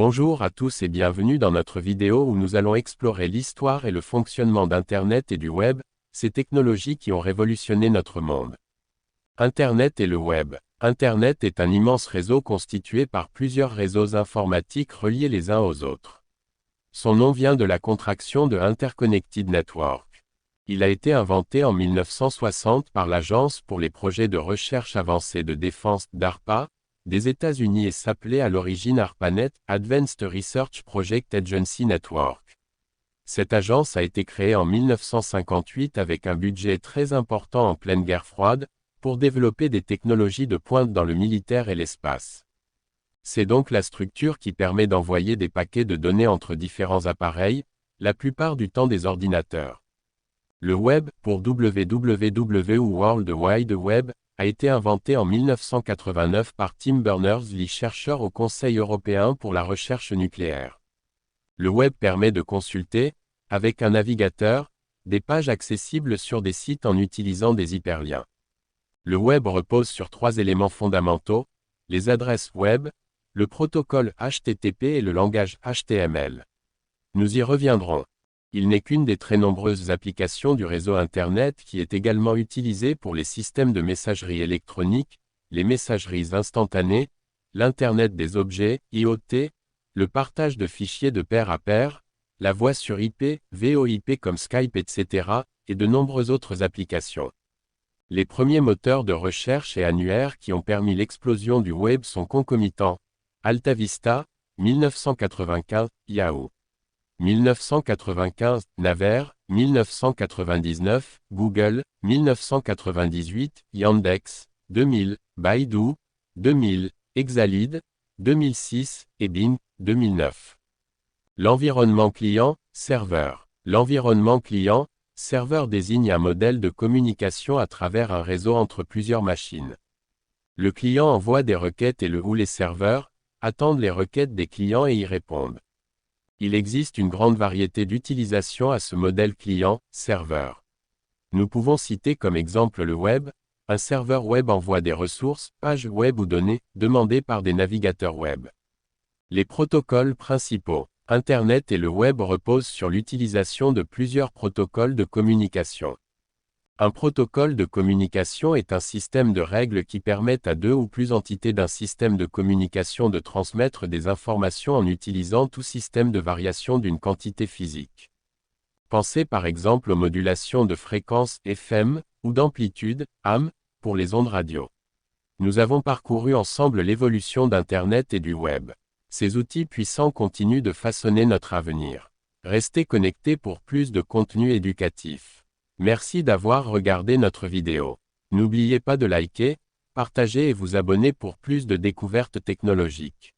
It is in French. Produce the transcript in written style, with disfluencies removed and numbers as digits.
Bonjour à tous et bienvenue dans notre vidéo où nous allons explorer l'histoire et le fonctionnement d'Internet et du Web, ces technologies qui ont révolutionné notre monde. Internet et le Web. Internet est un immense réseau constitué par plusieurs réseaux informatiques reliés les uns aux autres. Son nom vient de la contraction de Interconnected Network. Il a été inventé en 1960 par l'Agence pour les projets de recherche avancée de défense, DARPA, des États-Unis et s'appelait à l'origine ARPANET, Advanced Research Project Agency Network. Cette agence a été créée en 1958 avec un budget très important en pleine guerre froide, pour développer des technologies de pointe dans le militaire et l'espace. C'est donc la structure qui permet d'envoyer des paquets de données entre différents appareils, la plupart du temps des ordinateurs. Le Web, pour WWW ou World Wide Web, a été inventé en 1989 par Tim Berners-Lee, chercheur au Conseil européen pour la recherche nucléaire. Le Web permet de consulter, avec un navigateur, des pages accessibles sur des sites en utilisant des hyperliens. Le Web repose sur trois éléments fondamentaux, les adresses Web, le protocole HTTP et le langage HTML. Nous y reviendrons. Il n'est qu'une des très nombreuses applications du réseau Internet qui est également utilisée pour les systèmes de messagerie électronique, les messageries instantanées, l'Internet des objets, IoT, le partage de fichiers de pair à pair, la voix sur IP, VoIP comme Skype etc., et de nombreuses autres applications. Les premiers moteurs de recherche et annuaires qui ont permis l'explosion du Web sont concomitants. AltaVista, 1995, Yahoo! 1995, Naver, 1999, Google, 1998, Yandex, 2000, Baidu, 2000, Exalead, 2006, et Bing, 2009. L'environnement client, serveur. L'environnement client, serveur désigne un modèle de communication à travers un réseau entre plusieurs machines. Le client envoie des requêtes et le ou les serveurs attendent les requêtes des clients et y répondent. Il existe une grande variété d'utilisations à ce modèle client-serveur. Nous pouvons citer comme exemple le Web. Un serveur Web envoie des ressources, pages Web ou données, demandées par des navigateurs Web. Les protocoles principaux. Internet et le Web reposent sur l'utilisation de plusieurs protocoles de communication. Un protocole de communication est un système de règles qui permettent à deux ou plus entités d'un système de communication de transmettre des informations en utilisant tout système de variation d'une quantité physique. Pensez par exemple aux modulations de fréquence FM ou d'amplitude AM pour les ondes radio. Nous avons parcouru ensemble l'évolution d'Internet et du Web. Ces outils puissants continuent de façonner notre avenir. Restez connectés pour plus de contenu éducatif. Merci d'avoir regardé notre vidéo. N'oubliez pas de liker, partager et vous abonner pour plus de découvertes technologiques.